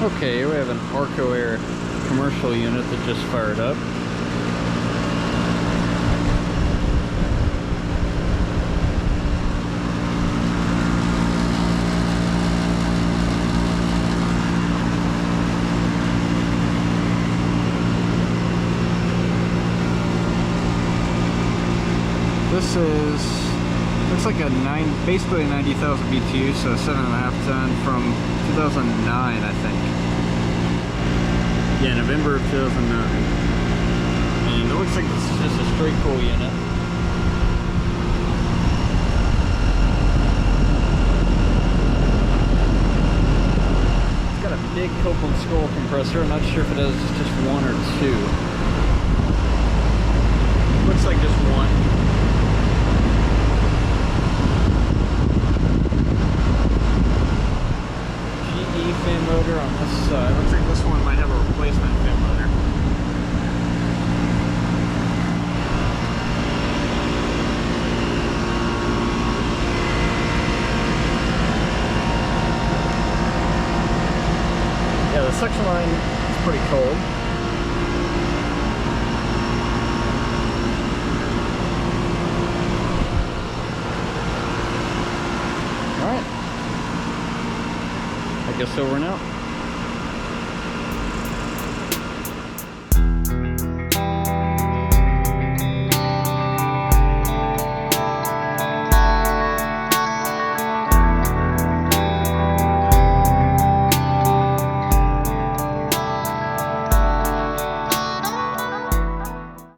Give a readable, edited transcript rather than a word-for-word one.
Okay, we have an Arcoaire commercial unit that just fired up. This looks like basically a 90,000 BTU, so a 7.5 ton from 2009, I think. Yeah, November of 2009. And it looks like this is just a straight cool unit. It's got a big Copeland scroll compressor. I'm not sure if it has just one or two. Looks like just one. Fan motor on this side. Looks like this one might have a replacement fan motor. Yeah, the suction line is pretty cold. Alright. I guess over and out.